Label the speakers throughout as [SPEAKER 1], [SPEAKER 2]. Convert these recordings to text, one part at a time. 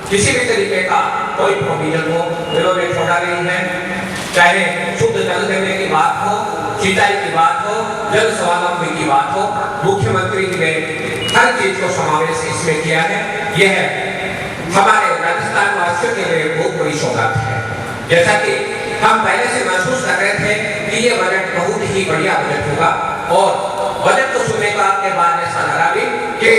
[SPEAKER 1] किसी भी तरीके का कोई प्रोविजन हो इन्होंने छोड़ा नहीं है। चाहे शुद्ध जल देने की बात हो, सिंचाई की बात हो, जल स्वावलंबी की बात हो, मुख्यमंत्री ने हर चीज को समावेश इसमें किया है। यह हमारे राजस्थान वासियों के लिए बहुत बड़ी सौगात है। जैसा कि हम पहले से महसूस कर रहे थे कि ये बजट बहुत ही बढ़िया बजट होगा और बजट को सुनने के बाद ऐसा लगा भी कि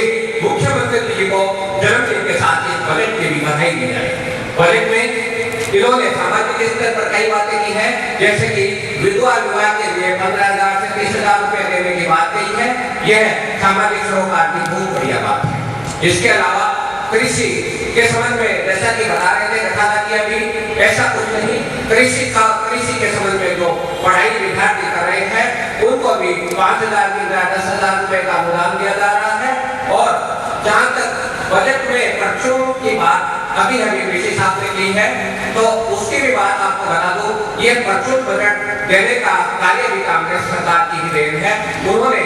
[SPEAKER 1] मुख्यमंत्री जी को जन्मदिन के साथ इस बजट की भी बधाई दी जाए। बजट में इन्होंने सामाजिक स्तर पर कई बातें की है, जैसे कि विधवा विवाह के लिए 15,000 से 30,000 रुपए देने की बात कही है। यह सामाजिक सरोकार की बहुत बढ़िया बात है। इसके अलावा कृषि के संबंध में जैसा कि बता रहे थे रखा कि अभी ऐसा कुछ नहीं, कृषि के संबंध में जो पढ़ाई विद्यार्थी कर रहे हैं उनको भी 5,000 की 10,000 रुपए का अनुदान दिया जा रहा है। और जहाँ तक बजट में खर्चों की बात अभी कृषि साहब ने की है तो उसकी भी बात आपको बता दूं, ये प्रचुर बजट देने का कार्य भी कांग्रेस सरकार की ही देन है। उन्होंने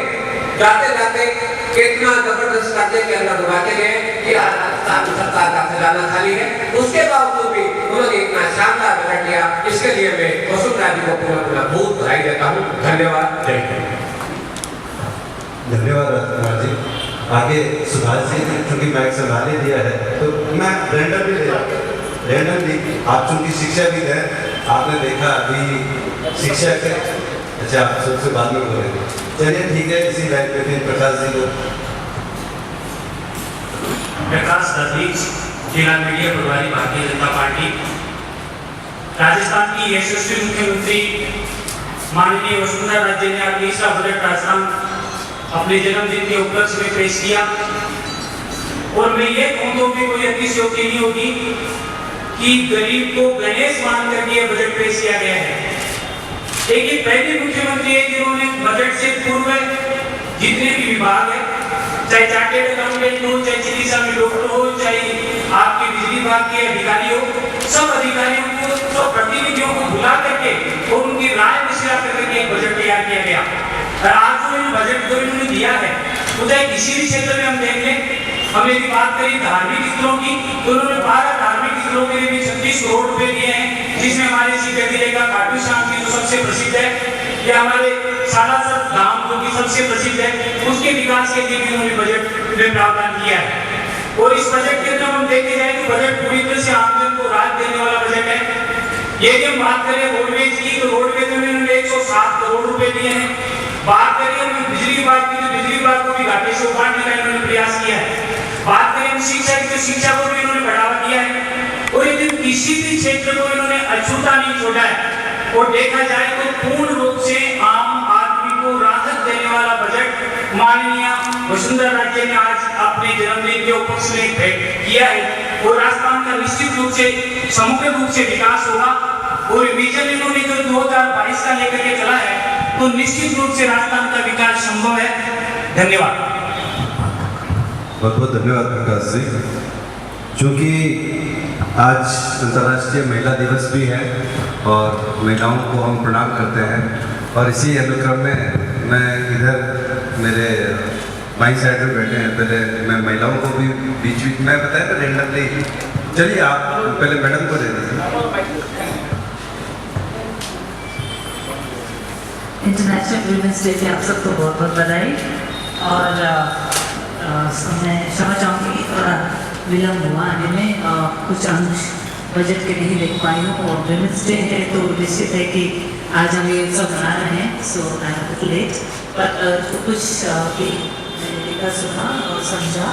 [SPEAKER 1] जाते जाते कितना जबरदस्त कर्जे के अंदर डुबा के गए कि राजस्थान सरकार का खजाना खाली है, उसके बावजूद भी उन्होंने इतना शानदार बजट दिया। इसके लिए मैं वसुंधरा जी को पूरा बहुत बधाई देता हूँ। धन्यवाद। जय हिंद।
[SPEAKER 2] धन्यवाद राजकुमार जी। आगे सुभाष जी ने चूंकि मैक संभाले दिया है तो मैं रैंडमली आप चूंकि शिक्षक भी हैं, आपने देखा अभी शिक्षक अच्छा आप सबसे बाद में बोलेंगे। चलिए ठीक है, इसी लाइन पे फिर प्रकाश जी को।
[SPEAKER 3] प्रकाश दधीच, जिला मीडिया प्रभारी भारतीय जनता पार्टी। राजस्थान की यशस्वी मुख्यमंत्री माननीय वसुंधरा राजे ने अपनी तीसरा बजट राजस्थान अपने जन्मदिन के उपलक्ष्य में पेश किया और मैं ये कहूँ तो भी कोई अतिशयोक्ति नहीं होगी कि गरीब को गणेश मान करके यह बजट पेश किया गया है। एक ये पहले मुख्यमंत्री है जिन्होंने बजट से पूर्व जितने भी विभाग है, चाहे चार्टेड अकाउंटेंट हो, चाहे चिकित्सा में डॉक्टर हो, चाहे आपके बिजली विभाग के अधिकारी हो, सब अधिकारियों को, सब प्रतिनिधियों को बुला करके और उनकी राय विचार करके एक बजट तैयार किया गया। और आज जो बजट जो इन्होंने दिया है तो चाहे किसी भी क्षेत्र में हम देख लें, हम यदि बात करें धार्मिक स्थलों की तो उन्होंने 12 धार्मिक स्थलों के लिए भी 36 करोड़ रुपए दिए हैं, जिसमें हमारे सीकर जिले का खाटू श्याम जी जो सबसे प्रसिद्ध है, या हमारे सालासर धाम जो कि सबसे प्रसिद्ध है, उसके विकास के लिए भी उन्होंने बजट में प्रावधान किया है। और इस बजट के अंदर हम देखे जाए तो बजट पूरी तरह से आमजन को राहत देने वाला बजट है। यदि हम बात करें रोडवेज की तो रोडवेज में उन्होंने 107 करोड़ रुपए दिए हैं। बात करें हम बिजली विभाग की तो बिजली विभाग को भी घाटे से उखाड़ने का इन्होंने प्रयास किया है। बात करें हम शिक्षा की तो शिक्षा को भी इन्होंने बढ़ावा दिया है। और यदि किसी भी क्षेत्र को इन्होंने अछूता नहीं छोड़ा है और देखा जाए तो पूर्ण रूप से आम आदमी को राहत देने वाला बजट माननीय वसुंधरा राजे ने आज अपने जन्मदिन के उपलक्ष्य में भेंट किया है। और राजस्थान का निश्चित रूप से समग्र रूप से विकास होगा और विजन इन्होंने जो 2022 का लेकर के चला है तो निश्चित रूप से राजस्थान का विकास संभव है। धन्यवाद।
[SPEAKER 2] बहुत बहुत धन्यवाद प्रकाश जी। चूँकि आज अंतर्राष्ट्रीय महिला दिवस भी है और महिलाओं को हम प्रणाम करते हैं और इसी अनुक्रम में मैं इधर मेरे बाई साइड में बैठे हैं, पहले मैं महिलाओं को भी बीच बीच में बताया ना रेंडमली। चलिए आप पहले मैडम को दे दीजिए।
[SPEAKER 4] इंटरनेशनल वुमेन्स डे की आप सबको बहुत बहुत बधाई। और मैं क्षमा चाहूँगी कि थोड़ा विलम्ब हुआ आने में, कुछ अंश बजट के नहीं देख पाई हूँ और वुमेन्स डे है तो निश्चित है कि आज हम ये सब मना रहे हैं, सो आई एम लेट, बट कुछ भी मैंने देखा सुना और समझा।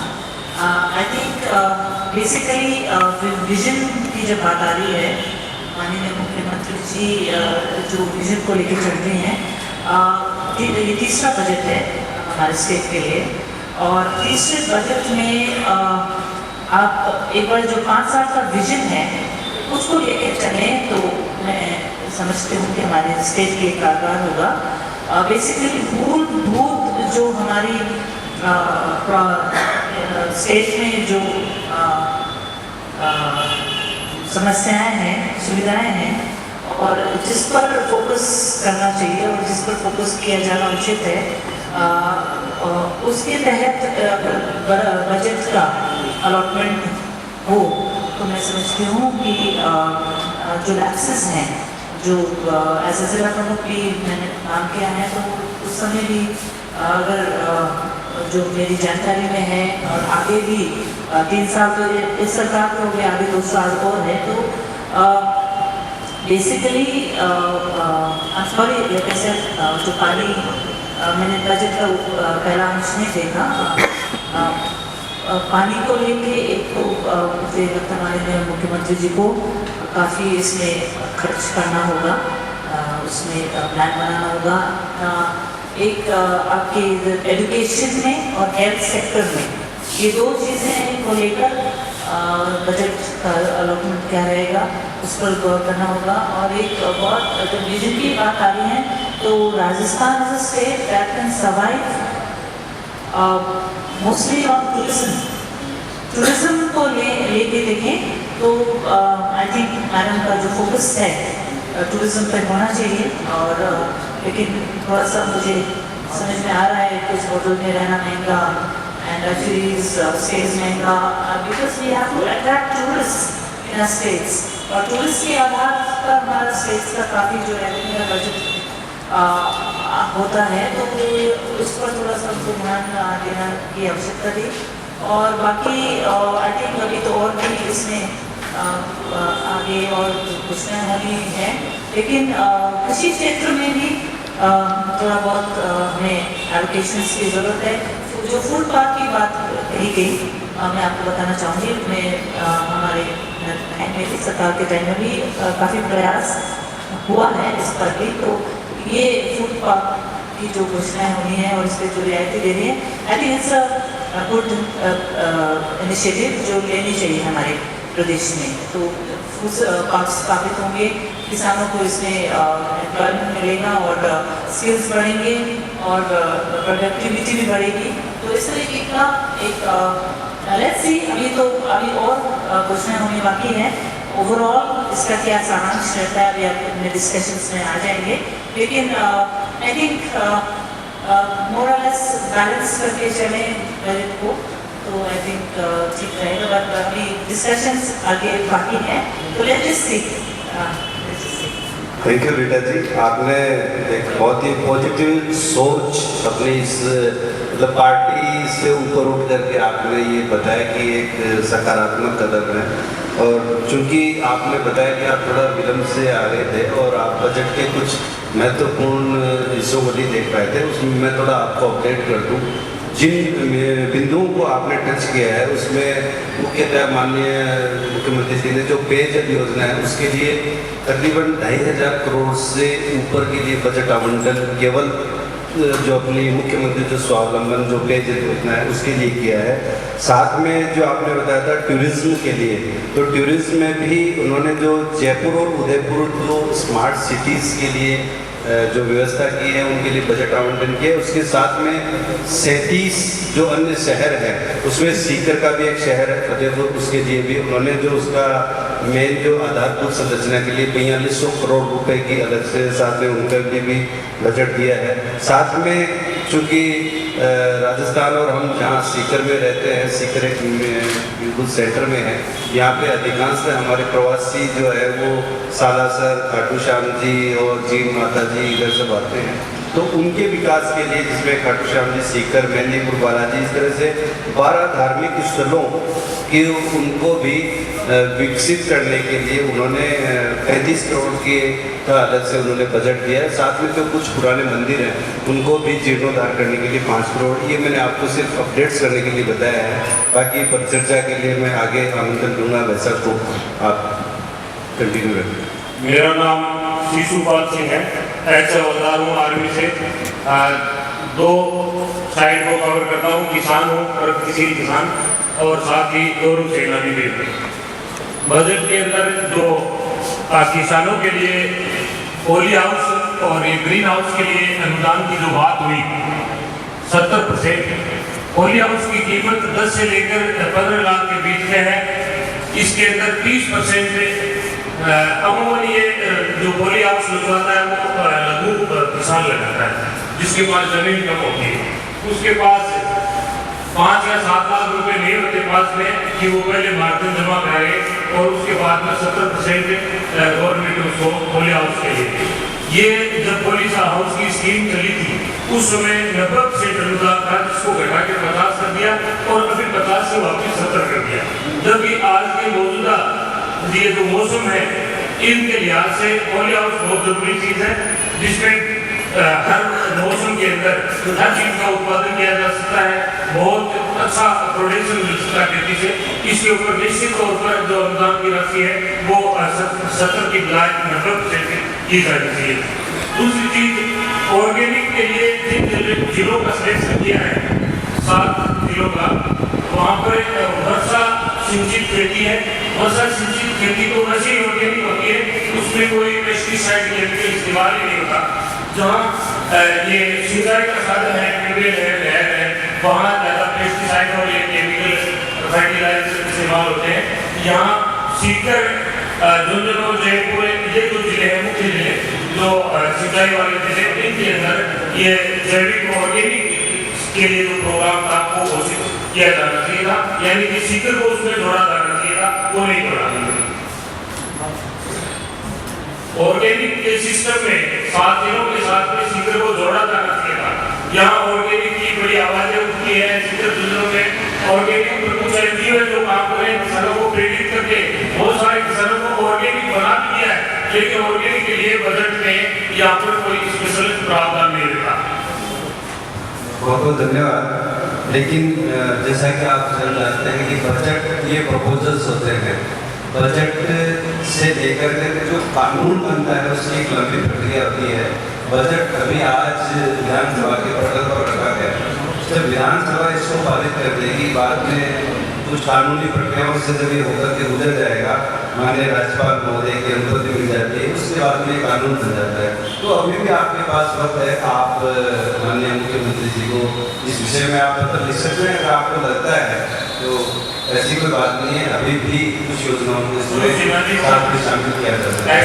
[SPEAKER 4] आई थिंक बेसिकली विजन की जब बात आ रही है, माननीय मुख्यमंत्री जी जो विजन को लेकर चल रहे हैं, ये तीसरा बजट है हमारे स्टेट के लिए और तीसरे बजट में आप एक बार जो 5 साल का विजन है उसको लेकर चलें तो मैं समझती हूँ कि हमारे स्टेट के लिए कारगर होगा। बेसिकली मूलभूत जो हमारी स्टेट में जो समस्याएं हैं, सुविधाएं हैं और जिस पर फोकस करना चाहिए और जिस पर फोकस किया जाना उचित है, उसके तहत बजट का अलॉटमेंट हो तो मैं समझती हूँ कि जो लैप्सेस हैं, जो एज ए जिला प्रमुख भी मैंने काम किया है, तो उस समय भी अगर जो मेरी जानकारी में है और आगे भी 3 साल तो इस सरकार को हो गया, आगे 2 साल और है, तो बेसिकली सॉरी जैसे जो पानी मैंने बजट का पहला अंश में देखा, पानी को लेके एक तो मुझे लगता है मुख्यमंत्री जी को काफ़ी इसमें खर्च करना होगा, उसमें प्लान बनाना होगा। एक आपके एजुकेशन में और हेल्थ सेक्टर में, ये 2 चीज़ें को लेकर बजट का अलॉटमेंट क्या रहेगा उस पर गौर करना होगा। और एक बहुत जब विजन की बात आ रही है तो Rajasthan is a state that can survive mostly on tourism को लेके देखें तो आई थिंक मैडम का जो फोकस है टूरिज्म पर होना चाहिए। और लेकिन थोड़ा सा मुझे समझ में आ रहा है कुछ होटल में रहना महंगा and luxuries stays महंगा, because we have to attract tourists in our states, और टूरिस्ट के आधार पर हमारा स्टेट्स का काफ़ी जो रेवेन्यू का बजट होता है, तो उस पर थोड़ा सा हमको ध्यान देना की आवश्यकता थी। और बाकी आई थिंक अभी तो और भी इसमें आगे और घोषणा होनी है, लेकिन कृषि क्षेत्र में भी थोड़ा बहुत हमें एलोकेशंस की ज़रूरत है। जो फूड पार्क की बात कही गई, मैं आपको बताना चाहूँगी, मैं हमारे सरकार के टाइम में भी काफ़ी प्रयास हुआ है इस पर भी। तो ये फूड पार्क की जो घोषणाएं होनी है और इस पर जो रियायतें दे रही है, I think it's a good initiative जो लेनी चाहिए हमारे प्रदेश में। तो फूड पार्क स्थापित होंगे, किसानों को इसमें एम्प्लॉयमेंट मिलेगा और स्किल्स बढ़ेंगे और प्रोडक्टिविटी भी बढ़ेगी। तो इस तरीके का एक लेट्स सी, अभी और घोषणाएं होनी बाकी है। ओवरऑल इसका क्या सारांश रहता है अभी अपने डिस्कशंस में आ जाएंगे, लेकिन आई थिंक मोर और लेस बैलेंस करके चले बजट को, तो आई थिंक ठीक रहेगा। बट अभी डिस्कशंस आगे बाकी हैं, तो लेट्स सी।
[SPEAKER 2] थैंक यू बेटा जी, आपने एक बहुत ही पॉजिटिव सोच अपनी इस मतलब पार्टी से ऊपर उठ करके आपने ये बताया कि एक सकारात्मक कदम है। और चूंकि आपने बताया कि आप थोड़ा विलम्ब से आ रहे थे और आप बजट के कुछ महत्वपूर्ण हिस्सों को नहीं देख पाए थे, उसमें मैं थोड़ा आपको अपडेट कर दूँ। जिन बिंदुओं को आपने टच किया है उसमें मुख्यतः माननीय मुख्यमंत्री जी ने जो पेयजल योजना है उसके लिए तकरीबन 2,500 करोड़ से ऊपर के लिए बजट आवंटन केवल जो अपनी मुख्यमंत्री जो स्वावलंबन जो पेयजल योजना है उसके लिए किया है। साथ में जो आपने बताया था टूरिज्म के लिए, तो टूरिज्म में भी उन्होंने जो जयपुर और उदयपुर जो स्मार्ट सिटीज़ के लिए जो व्यवस्था की है उनके लिए बजट आवंटन किया। उसके साथ में 37 जो अन्य शहर हैं उसमें सीकर का भी एक शहर है फतेहपुर, उसके लिए भी उन्होंने जो उसका मेन जो आधारभूत संरचना के लिए 4200 करोड़ रुपए की अलग से साथ में उनके लिए भी बजट दिया है। साथ में चूँकि राजस्थान और हम जहाँ सीकर में रहते हैं, सीकर एक बिल्कुल सेंटर में है, यहाँ पे अधिकांश हमारे प्रवासी जो है वो सालासर, खाटू श्याम जी और जीन माता जी इधर सब आते हैं, तो उनके विकास के लिए जिसमें खाटू श्याम जी, सीकर, मेहंदीपुर, बालाजी, इस तरह से 12 धार्मिक स्थलों की उनको भी विकसित करने के लिए उन्होंने 35 करोड़ के का अलग से उन्होंने बजट दिया है। साथ में जो कुछ पुराने मंदिर हैं उनको भी जीर्णोद्धार करने के लिए 5 करोड़, ये मैंने आपको सिर्फ अपडेट्स करने के लिए बताया है। बाकी परिचर्चा के लिए मैं आगे आमंत्रण दूंगा, वैसा तो आप कंटिन्यू रखें।
[SPEAKER 5] मेरा नाम शिशुपाल सिंह है, ऐसे अवतार हूँ आर्मी से। 2 साइड को कवर करता हूँ, किसान हूँ और किसी किसान, और साथ ही गौरव सेना भी हूँ। बजट के अंदर जो किसानों के लिए पॉली हाउस और ये ग्रीन हाउस के लिए अनुदान की जो बात हुई 70%, पॉली हाउस की कीमत 10 से लेकर 15 लाख के बीच में है। इसके अंदर 30% अमूमन ये जो पॉली हाउस लगवाता है वो लघु किसान लगाता है, जिसके पास जमीन कम होती है, उसके पास 5 या 7 लाख रुपए नहीं होते पास में कि वो पहले मार्जिन जमा कराए साथ में 70% गवर्नमेंट उसको पोली हाउस के लिए। ये जब पोली हाउस की स्कीम चली थी उस समय 90% अनुदान था, जिसको घटा के 50 कर दिया और अभी 50 से वापिस 70 कर दिया। जबकि आज के मौजूदा ये जो मौसम है इनके लिहाज से पोली हाउस बहुत जरूरी चीज है, जिसमें हर मौसम के अंदर हर चीज का उत्पादन किया जा सकता है, बहुत अच्छा प्रोडक्शन मिल सकता है खेती से। इसके ऊपर निश्चित तौर पर जो अनुदान की राशि है वो 70 की बजाय 90% की जानी चाहिए। दूसरी चीज ऑर्गेनिक के लिए जिन जिलों का सिलेक्शन किया है 7 जिलों का, वहाँ पर वर्षा सिंचित खेती है। वर्षा सिंचित खेती तो वैसे ही ऑर्गेनिक होती है, उसमें कोई पेस्टिसाइड केमिकल इस्तेमाल ही नहीं होता। जहाँ ये सिंचाई का साधन है, ट्यूबवेल है, नहर है, वहाँ ज़्यादा पेस्टिसाइड और ये केमिकल फर्टिलाइजर इस्तेमाल होते हैं। यहाँ सीकर झुंझुनू और जयपुर ये जो जिले हैं मुख्य जिले जो सिंचाई वाले जिले, इनके अंदर ये जैविक ऑर्गेनिक के लिए जो प्रोग्राम था वो घोषित किया जाना चाहिए था, यानी कि सीकर को उसमें जोड़ा जाना चाहिए था, वो नहीं जोड़ा। ऑर्गेनिक के सिस्टम में 7 जिलों के साथ में सीकर को जोड़ा जाना चाहिए था। यहाँ ऑर्गेनिक की बड़ी आवाजें उठती है, सीकर जिलों में ऑर्गेनिक पर कुछ एनजीओ है जो काम कर रहे हैं किसानों को प्रेरित करके बहुत सारे किसानों को ऑर्गेनिक बना भी दिया है, लेकिन ऑर्गेनिक के लिए बजट में यहाँ पर कोई स्पेशल प्रावधान नहीं रहता।
[SPEAKER 2] बहुत बहुत धन्यवाद। लेकिन जैसा कि आप जानते हैं कि बजट ये प्रपोजल्स होते हैं, बजट से लेकर के जो कानून बनता है उसकी एक लंबी प्रक्रिया होती है। बजट अभी आज विधानसभा के पटल पर रखा गया, जब विधानसभा इसको पारित कर देगी, बाद में कुछ कानूनी प्रक्रियाओं से जब ये होकर के गुजर जाएगा, माननीय राज्यपाल महोदय की अनुमति मिल जाती है, उसके बाद में कानून बन जाता है। तो अभी भी आपके पास वक्त है, आप माननीय मुख्यमंत्री जी को इस विषय में आप पत्र लिख सकते हैं। अगर आपको लगता है तो ऐसी कोई बात नहीं है, अभी भी कुछ योजनाओं को इसमें साथ में शामिल किया जा सकता है।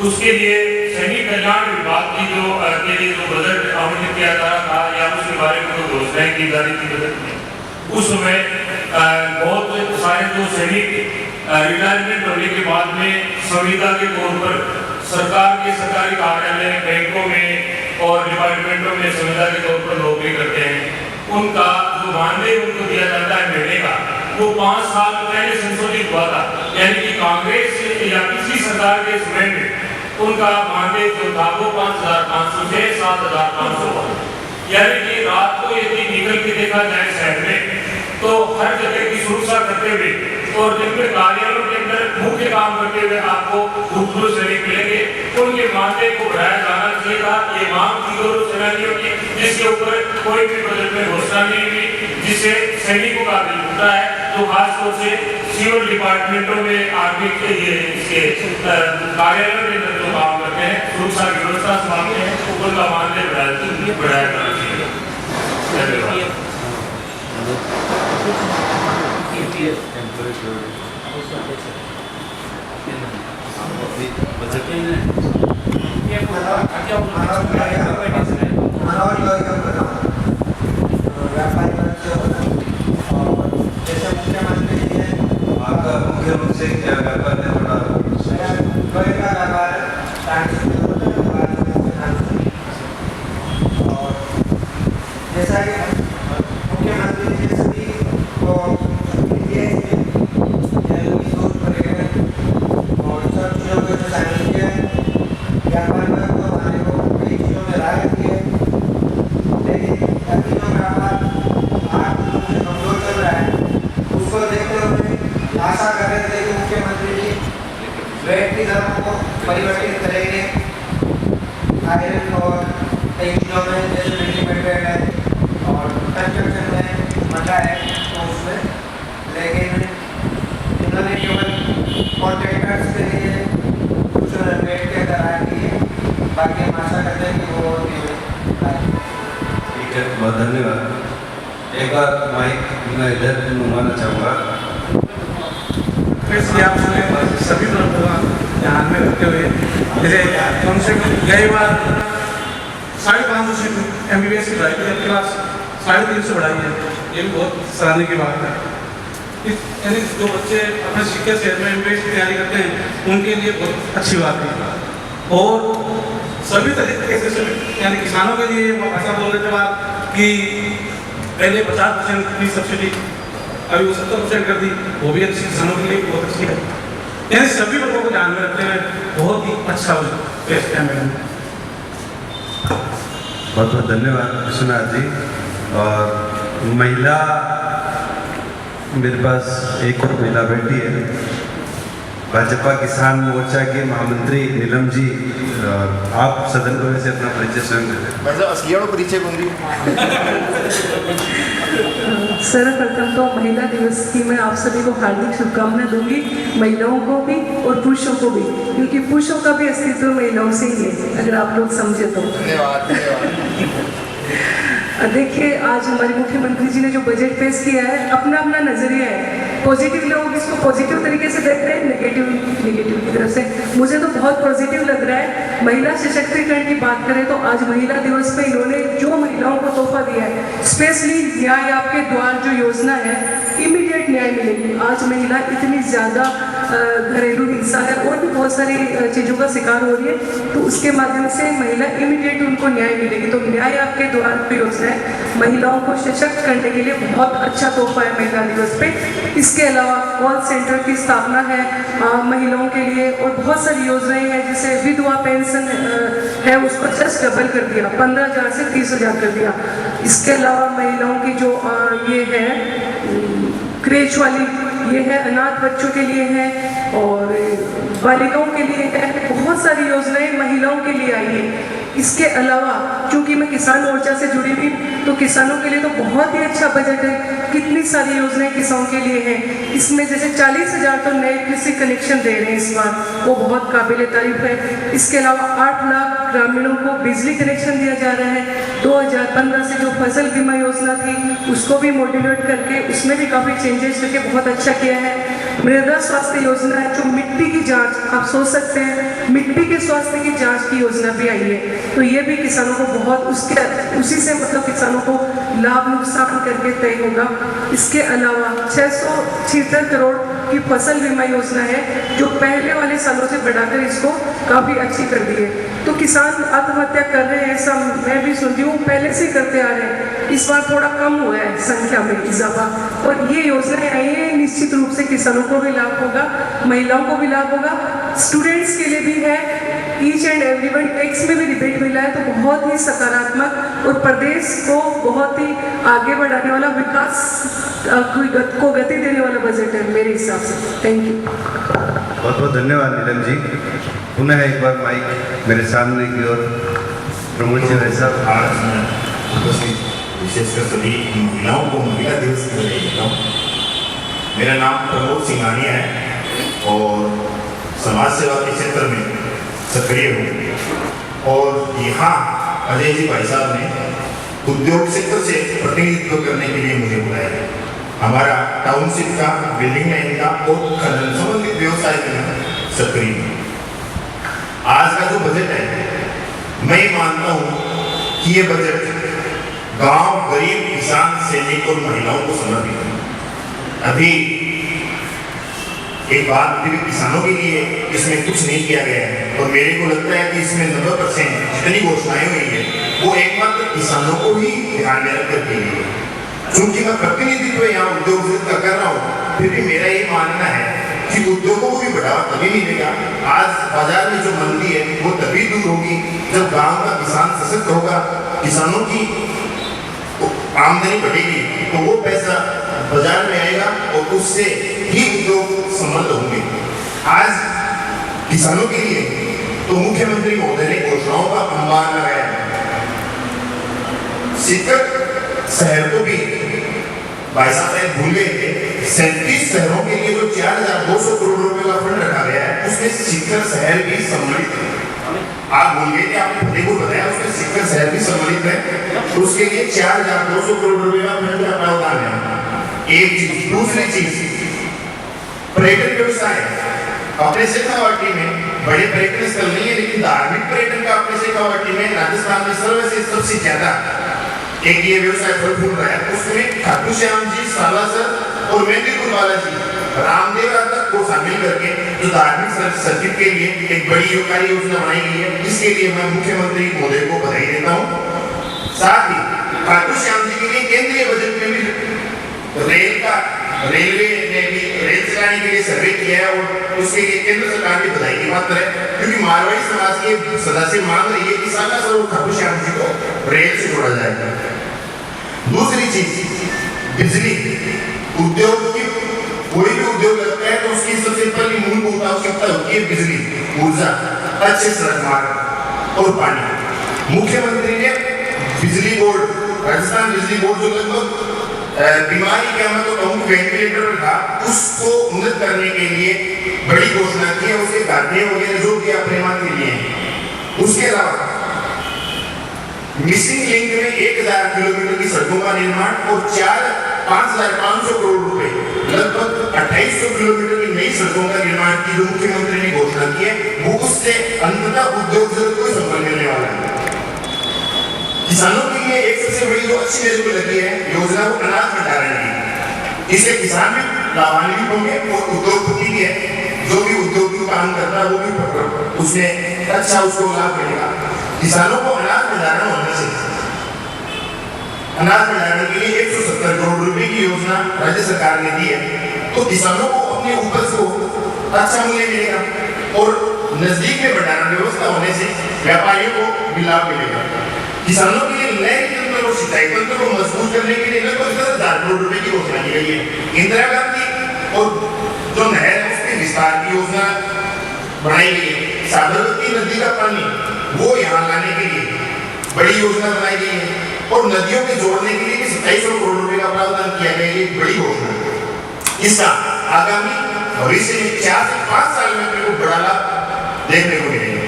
[SPEAKER 5] उसके लिए सैनिक कल्याण विभाग की जो के लिए जो बजट आवंटित किया जा रहा था या उसके बारे में जो घोषणाएं की जा रही थी बजट में, उस समय बहुत सारे जो सैनिक रिटायरमेंट होने के बाद में संविदा के तौर पर सरकार के सरकारी कार्यालय, बैंकों में और डिपार्टमेंटों में संविदा के तौर पर नौकरी करते हैं, उनका जो मानदेय उनको दिया जाता है महीने का, वो 5 साल पहले संशोधित हुआ था। यानी कि कांग्रेस या किसी सरकार के समय में उनका मानदेय जो था वो 5,500 से 7,500, यानी कि रात को यदि निकल के देखा जाए शहर में तो हर जगह की सुरक्षा करते हुए और जिनके कार्यालयों के अंदर मुख्य काम करते हुए आपको भूतपूर्व सैनिक मिलेंगे, उनके मानदेय को बढ़ाया जाना चाहिए था। ये मांग थी दोनों सेनानियों की, जिसके ऊपर कोई भी बजट में घोषणा नहीं हुई, जिससे सैनिकों का दिल टूटा है, जो खासतौर से सिविल डिपार्टमेंटों में आर्थिक इसके कार्यालयों के अंदर जो काम करते हैं, सुरक्षा की व्यवस्था संभालते हैं, उनका मानदेय बढ़ाया जाना चाहिए। धन्यवाद।
[SPEAKER 2] आपका मुख्य रूप से क्या व्यापार है?
[SPEAKER 6] और जैसा कि मुख्यमंत्री जी सभी को और सब चीज़ों को जो शामिल किया है, व्यापार में तो हमारे को कई चीज़ों में राहत की है, लेकिन अभी जो व्यापार आर्थिक रूप से कमजोर चल रहा है, उसको देखते हुए आशा कर रहे थे कि मुख्यमंत्री जी व्यक्ति धर्मों को परिवर्तित करेंगे। आयरन और कई चीज़ों में जैसे बिल्डिंग मटेरियल है और कंस्ट्रक्शन में मटा है तो उसमें, लेकिन इन्होंने केवल कॉन्ट्रैक्टर्स के लिए कुछ रेट के करार दिए, बाकी हम आशा करते हैं कि वो
[SPEAKER 2] ठीक है, बहुत धन्यवाद। एक बार माइक मैं इधर घुमाना चाहूँगा।
[SPEAKER 7] इसलिए आप सभी लोगों को ध्यान में रखते हुए जैसे कम से कम गई बार 550 सीट MBBS की बढ़ाई थी, अब क्लास 350 बढ़ाई है, ये भी बहुत सराहनीय की बात है। यानी जो बच्चे अपने शिक्षा शहर में MBA की तैयारी करते हैं उनके लिए बहुत अच्छी बात है। और सभी तरीके से यानी किसानों के लिए वो ऐसा बोलने के बाद कि पहले 50% की सब्सिडी अभी वो 70% कर दी, वो भी अच्छी किसानों के लिए बहुत अच्छी है। यानी सभी लोगों को ध्यान में रखते हुए बहुत ही अच्छा पेश किया मैडम।
[SPEAKER 2] बहुत बहुत धन्यवाद विश्वनाथ जी। और महिला, मेरे पास एक और महिला बैठी है, भाजपा किसान मोर्चा के महामंत्री नीलम जी। आप सदन को वैसे अपना परिचय स्वयं दें।
[SPEAKER 8] मतलब असलियाड़ो परिचय बन रही
[SPEAKER 9] सर्वप्रथम तो महिला दिवस की मैं आप सभी को हार्दिक शुभकामनाएं दूंगी, महिलाओं को भी और पुरुषों को भी, क्योंकि पुरुषों का भी अस्तित्व महिलाओं से ही है, अगर आप लोग समझे तो।
[SPEAKER 8] धन्यवाद।
[SPEAKER 9] देखिए, आज हमारे मुख्यमंत्री जी ने जो बजट पेश किया है, अपना अपना नजरिया है। पॉजिटिव लोग इसको पॉजिटिव तरीके से देख रहे हैं, नेगेटिव की तरफ से। मुझे तो बहुत पॉजिटिव लग रहा है। महिला सशक्तिकरण की बात करें तो आज महिला दिवस पे इन्होंने जो महिलाओं को तोहफा दिया है, स्पेशली न्याय आपके द्वार जो योजना है, इमीडिएट न्याय मिलेगी। आज महिला इतनी ज़्यादा घरेलू हिंसा है और भी बहुत सारी चीज़ों का शिकार हो रही है, तो उसके माध्यम से महिला इमीडिएट उनको न्याय मिलेगी। तो न्याय आपके द्वार पे योजना है, महिलाओं को सशक्त करने के लिए बहुत अच्छा तोहफा है महिला दिवस पे। इसके अलावा कॉल सेंटर की स्थापना है महिलाओं के लिए, और बहुत सारी योजनाएं हैं, जैसे विधवा पेंशन है उसको जस्ट डबल कर दिया, 15,000 से 30,000 कर दिया। इसके अलावा महिलाओं की जो ये है क्रेच वाली, ये है अनाथ बच्चों के लिए है और बालिकाओं के लिए है। बहुत सारी योजनाएं महिलाओं के लिए आई है। इसके अलावा चूंकि मैं किसान मोर्चा से जुड़ी हुई, तो किसानों के लिए तो बहुत ही अच्छा बजट है। कितनी सारी योजनाएं किसानों के लिए हैं। इसमें जैसे 40,000 तो नए कृषि कनेक्शन दे रहे हैं इस बार, वो बहुत काबिल तारीफ है। इसके अलावा 8 लाख ग्रामीणों को बिजली कनेक्शन दिया जा रहा है। 2015 से जो फसल बीमा योजना थी उसको भी मोटिवेट करके उसमें भी काफ़ी चेंजेस करके बहुत अच्छा किया है। मृदा स्वास्थ्य योजना है, जो मिट्टी की जांच, आप सोच सकते हैं मिट्टी के स्वास्थ्य की जांच की योजना भी आई है, तो ये भी किसानों को बहुत उसी से मतलब किसानों को लाभ नुकसान करके तय होगा। इसके अलावा 676 करोड़ की फसल बीमा योजना है, जो पहले वाले सालों से बढ़ाकर इसको काफ़ी अच्छी कर दी है। तो किसान आत्महत्या कर रहे हैं, ऐसा मैं भी सुनती हूँ, पहले से करते आ रहे हैं, इस बार थोड़ा कम हुआ है संख्या में इजाफा। और ये योजनाएं आई है, निश्चित रूप से किसानों को भी लाभ होगा, महिलाओं को भी लाभ होगा, स्टूडेंट्स के लिए भी है। ईच एंड एवरीवन टैक्स में भी रिबेट मिला है, तो बहुत ही सकारात्मक और प्रदेश को बहुत ही आगे बढ़ाने वाला, विकास को गति देने वाला बजट है मेरे हिसाब से। Thank you.
[SPEAKER 2] बहुत बहुत धन्यवाद नीलम जी। पुनः एक बार माइक मेरे सामने की ओर प्रमोद जी भाई साहब।
[SPEAKER 10] आज मैं उपस्थित विशेषकर सभी महिलाओं को महिला दिवस की बधाई देता हूँ। मेरा नाम प्रमोद सिंघानिया है और समाज सेवा के क्षेत्र में सक्रिय हूँ। और यहाँ अजय जी भाई साहब ने उद्योग क्षेत्र से प्रतिनिधित्व करने के लिए मुझे बुलाया है। हमारा टाउनशिप का, बिल्डिंग लाइन का और खनन संबंधित व्यवसाय में सक्रिय हूँ। आज का जो बजट है, मैं मानता हूँ कि ये बजट गांव, गरीब, किसान, सैनिक और महिलाओं को समर्पित है। अभी एक बात भी किसानों के लिए इसमें कुछ नहीं किया गया है, और मेरे को लगता है कि इसमें 90% जितनी घोषणाएं हुई है वो एकमात्र किसानों को ही ध्यान में रखकर की गई है। क्योंकि मैं प्रतिनिधित्व यहाँ उद्योग का कर रहा हूँ, फिर भी मेरा ये मानना है कि उद्योगों को भी बढ़ावा तभी मिलेगा। आज बाजार में जो मंदी है वो तभी दूर होगी जब गांव का किसान सशक्त होगा, किसानों की आमदनी बढ़ेगी, तो वो पैसा बाजार में आएगा और उससे ही उद्योग समृद्ध होंगे। आज किसानों के लिए तो मुख्यमंत्री महोदय ने घोषणाओं का अंबार लगाया है। सीकर शहर को भी भाई साहब भूल गए थे। 37 शहरों के लिए जो 4,200 करोड़ रुपए का फंड रखा गया है, उसमें सीकर शहर भी सम्मिलित है। आप भूल गए थे, आपने फतेहपुर बताया, उसमें सीकर शहर भी सम्मिलित है। तो उसके लिए 4,200 करोड़ रुपए का फंड का प्रावधान है। एक चीज। दूसरी चीज, पर्यटन व्यवसाय अपने शेखावाटी में बड़े पर्यटन स्थल नहीं है, लेकिन धार्मिक पर्यटन का अपने शेखावाटी में राजस्थान में सर्वश्रेष्ठ सबसे ज्यादा एक ये व्यवसाय फल फूल रहा है। उसमें खाटू श्याम जी, सालासर और मेदिनीपुर बालाजी रामदेव तक को शामिल करके जो धार्मिक सर्किट के लिए एक बड़ी कार्य योजना बनाई गई है, इसके लिए मैं मुख्यमंत्री महोदय को बधाई देता हूँ। साथ ही खाटू श्याम जी के लिए केंद्रीय बजट में भी रेलवे ने भी रेल चलाने के लिए सर्वे किया है और उसके लिए केंद्र सरकार की बधाई की पात्र है, क्योंकि मारवाड़ी समाज के सदस्य मांग रही है कि साला सर खाटू श्याम जी को रेल से जोड़ा जाएगा। दूसरी चीज, बिजली उद्योग की, कोई भी उद्योग लगता है तो उसकी सबसे पहली मूलभूत आवश्यकता होती है बिजली, ऊर्जा, अच्छे सड़क मार्ग और पानी। मुख्यमंत्री ने बिजली बोर्ड, राजस्थान बिजली बोर्ड जो लगभग बीमारी क्या मैं तो कहूँ वेंटिलेटर पर था, उसको उन्नत करने के लिए बड़ी घोषणा की है, उसके कार्य वगैरह जो भी प्रेमा के लिए। उसके अलावा मिसिंग लिंक में 1000 किलोमीटर की सड़कों का निर्माण और 5,500 करोड़ रुपए लगभग 2800 किलोमीटर की नई सड़कों का निर्माण की जो मुख्यमंत्री ने घोषणा की है, वो उससे अंततः उद्योग जगत को संबल मिलने वाला है। किसानों के लिए एक सबसे बड़ी जो अच्छी मेरे को लगी है योजना, वो अनाज भंडारण की। इससे किसान भी लाभान्वित होंगे और उद्योगपति भी है, जो भी उद्योग में काम करता है वो भी उसमें अच्छा उसको लाभ मिलेगा। किसानों को अनाज भंडारण होने से अनाज भंडारण के लिए 170 करोड़ रुपए की योजना राज्य सरकार ने दी है, तो किसानों को अपने उपज को अच्छा मूल्य मिलेगा और नजदीक में भंडारण व्यवस्था होने से व्यापारियों को भी लाभ मिलेगा। किसानों के लिए नए तंत्र और सिंचाई तंत्र को मजबूत करने के लिए लगभग 10,000 करोड़ रुपए की घोषणा की गई है। इंदिरा गांधी और जो नहर है उसके विस्तार की योजना बनाई गई है। साबरमती नदी का पानी वो यहाँ लाने के लिए बड़ी योजना बनाई गई है और नदियों के जोड़ने के लिए 2700 करोड़ रुपए का प्रावधान किया गया है, बड़ी घोषणा। इसका आगामी भविष्य में 4 से 5 साल में आपको बड़ा लाभ देखने को मिलेगा।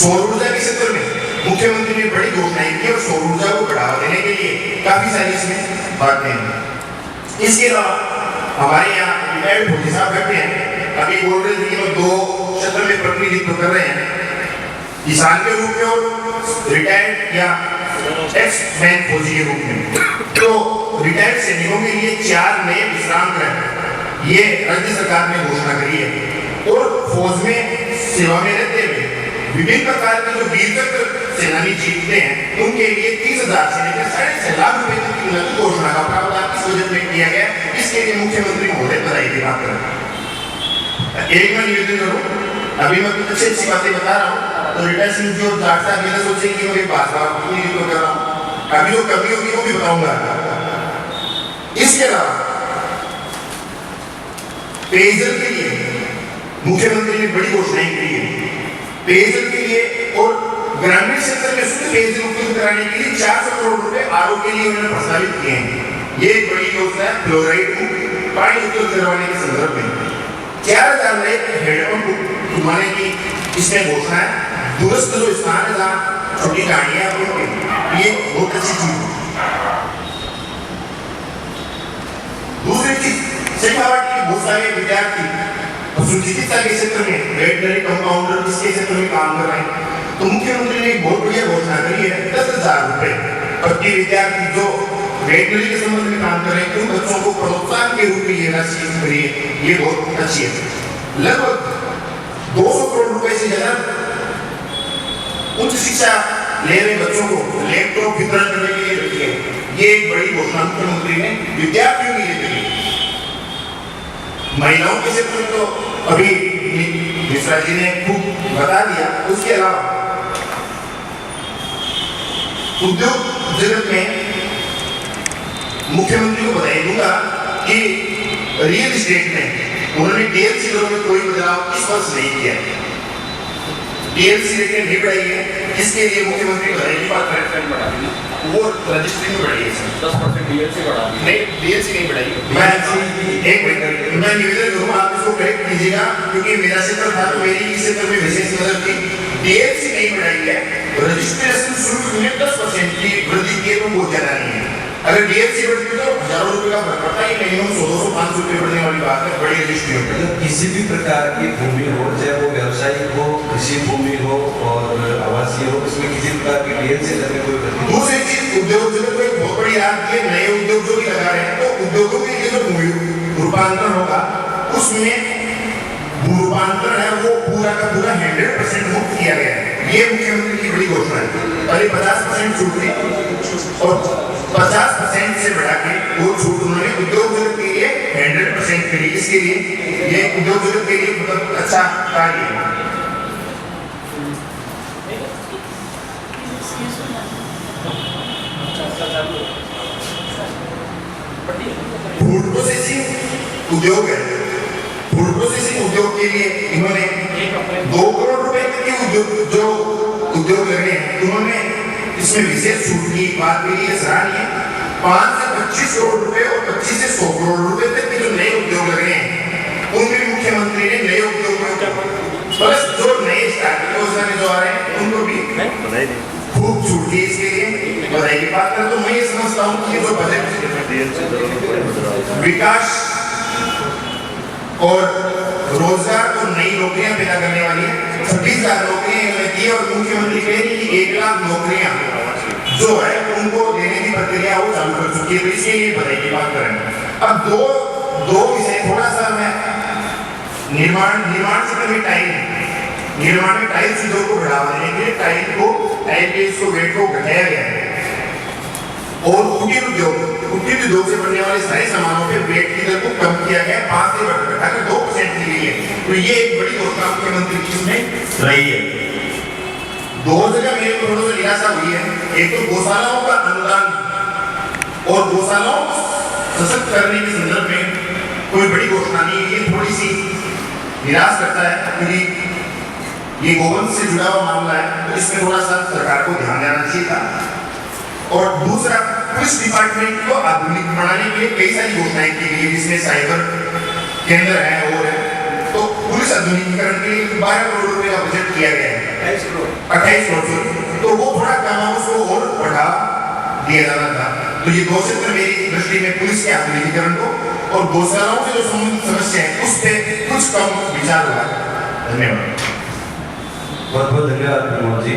[SPEAKER 10] सौर ऊर्जा के क्षेत्र में मुख्यमंत्री ने बड़ी घोषणाएं की और सौर ऊर्जा को बढ़ावा देने के लिए काफी सारी इसमें बातें हैं। इसके अलावा हमारे यहाँ रिटायर्ड फौजी साहब बैठे हैं, अभी बोल रहे थे कि वो 2 क्षेत्र में प्रतिनिधित्व कर रहे हैं, किसान के रूप में और रिटायर्ड या एक्स मैन फौजी के रूप में। तो रिटायर्ड सैनिकों के लिए 4 नए विश्राम गृह ये राज्य सरकार ने घोषणा करी है और फौज में सेवा में रहते हुए विभिन्न प्रकार के जो वीर चक्र सेनानी जीतते हैं उनके लिए 30,000 से लेकर 6.5 लाख रुपए तक की नकद घोषणा का प्रावधान इस बजट में किया गया। इसके लिए मुख्यमंत्री महोदय बधाई की बात करें। एक मैं निवेदन करूं, अभी मैं कुछ अच्छी बातें बता रहा हूँ तो रिटायर्ड सिंह जी और जाट साहब ये सोचे कि मैं भाजपा प्रतिनिधित्व कर रहा हूँ, अभी जो कमी होगी वो भी बताऊंगा। इसके अलावा पेयजल के लिए मुख्यमंत्री ने बड़ी घोषणाएं की है। पेयजल के लिए और ग्रामीण क्षेत्र में शुद्ध पेयजल उपलब्ध कराने के लिए 400 करोड़ रुपए आरओ के लिए उन्होंने प्रस्तावित किए हैं। ये एक बड़ी योजना है फ्लोराइड पानी उपलब्ध करवाने के संदर्भ में 4000 नए हेडपंप खुलवाने की इसमें घोषणा है। दूरस्थ जो स्थान है जहाँ छोटी गाड़ियां ये बहुत अच्छी चीज है। दूसरी चीज शेखावाट के बहुत सारे विद्यार्थी पशु चिकित्सा के क्षेत्र में वेटनरी कंपाउंडर इसके क्षेत्र में काम कर रहे हैं, तो मुख्यमंत्री ने एक बहुत बढ़िया घोषणा करी है 10,000 रुपए प्रति विद्यार्थी जो वेटनरी के संबंध में काम कर रहे हैं उन बच्चों को प्रोत्साहन के रूप में ये राशि करी है, ये बहुत अच्छी है। लगभग 200 करोड़ रुपए से ज्यादा उच्च शिक्षा ले रहे बच्चों को लैपटॉप वितरण करने के लिए रखी है। ये एक बड़ी घोषणा मुख्यमंत्री ने विद्यार्थियों के लिए करी है। महिलाओं के क्षेत्र में तो अभी मिश्रा जी ने खूब बता दिया। उसके अलावा उद्योग जगत में मुख्यमंत्री को बधाई दूंगा कि रियल एस्टेट में उन्होंने डीएलसी दरों में कोई बदलाव इस वर्ष नहीं किया। डीएलसी रेटें नहीं बढ़ाई है, इसके लिए मुख्यमंत्री बधाई की बात करें वो रजिस्ट्री में बढ़ी है 10% डीएलसी बढ़ा दी। नहीं डीएलसी नहीं बढ़ाई। मैं निवेदन करूंगा आप इसको करेक्ट कीजिएगा क्योंकि मेरा क्षेत्र था तो मेरी इस क्षेत्र में विशेष नजर थी। डीएलसी नहीं बढ़ाई है, रजिस्ट्रेशन शुल्क में 10% की वृद्धि की तो बहुत ज्यादा नहीं है। अगर डीएलसी बढ़ती तो हजारों रुपए का फर्क पड़ता है, मिनिमम 100-500 रुपए बढ़ने वाली बात है बड़ी रजिस्ट्री में।
[SPEAKER 2] मतलब किसी भी प्रकार की भूमि हो, चाहे वो व्यावसायिक हो, कृषि भूमि हो और आवासीय हो, उसमें किसी प्रकार की डीएलसी लगने कोई वृद्धि।
[SPEAKER 10] दूसरी चीज उद्योग जगत में बहुत बड़ी राहत है, नए उद्योग जो भी लगा रहे हैं तो उद्योगों के लिए जो रूपांतरण होगा उसमें रूपांतरण है वो पूरा का पूरा 100% मुक्त किया गया है। ये मुख्यमंत्री की बड़ी घोषणा है। पहले 50% छूट थी और 50% से बढ़ा के वो छूट उन्होंने उद्योग जगत के लिए 100% के लिए, इसके लिए ये उद्योग जगत के लिए बहुत अच्छा कार्य है। फूड प्रोसेसिंग उद्योग है। फूड प्रोसेसिंग उद्योग के लिए इन्होंने 2 करोड़ रुपए के जो उद्योग लग रहे हैं उन्होंने इसमें विशेष छूट की बात के लिए सराहनीय 5 से 25 करोड़ रुपए और 25 से 100 करोड़ रुपए तक के जो नए उद्योग लग रहे हैं उनमें मुख्यमंत्री ने नए उद्योग प्लस जो नए स्टार्टअप योजना में जो आ रहे हैं उनको भी खूब छूट दी। इसके लिए बधाई की बात करें तो मैं ये समझता हूँ कि जो बजट विकास और रोजगार को नई नौकरियां पैदा करने वाली है। 26,000 नौकरियां दी और मुख्यमंत्री कह रही है कि 1 लाख नौकरियां जो है उनको देने की प्रक्रिया वो चालू कर चुकी है। तो इसके लिए बधाई की बात करेंगे। अब दो विषय थोड़ा सा मैं निर्माण क्षेत्र में निर्माण में टाइल्स उद्योग को बढ़ावा देने के लिए टाइल को टाइल को वेट को घटाया गया है और कुटीर उद्योग से बनने वाले सारे सामानों पे वेट की दर को कम किया गया 5 से घटाकर 2% की गई है। तो ये एक बड़ी घोषणा मुख्यमंत्री की इसमें रही है। 2 जगह मेरे को थोड़ा सा निराशा हुई है। एक तो गौशालाओं का अनुदान और गौशालाओं को सशक्त करने के संदर्भ में कोई बड़ी घोषणा नहीं है। ये थोड़ी सी निराश करता है क्योंकि ये गोवंश से जुड़ा हुआ मामला है तो इसमें थोड़ा सा सरकार को ध्यान देना चाहिए था। और दूसरा पुलिस डिपार्टमेंट को आधुनिक बनाने के लिए कई सारी घोषणाएं की गई जिसमें साइबर केंद्र है और है तो पुलिस आधुनिकीकरण के लिए 12 करोड़ रुपए का बजट किया गया है 28 करोड़। तो वो थोड़ा काम उसको और बढ़ा दिया जाना था। तो ये 2 क्षेत्र मेरी दृष्टि में पुलिस के आधुनिकीकरण को और गौशालाओं से जो संबंधित समस्या है उस पर कुछ कम विचार हुआ है। धन्यवाद।
[SPEAKER 2] बहुत बहुत धन्यवाद प्रमोद जी।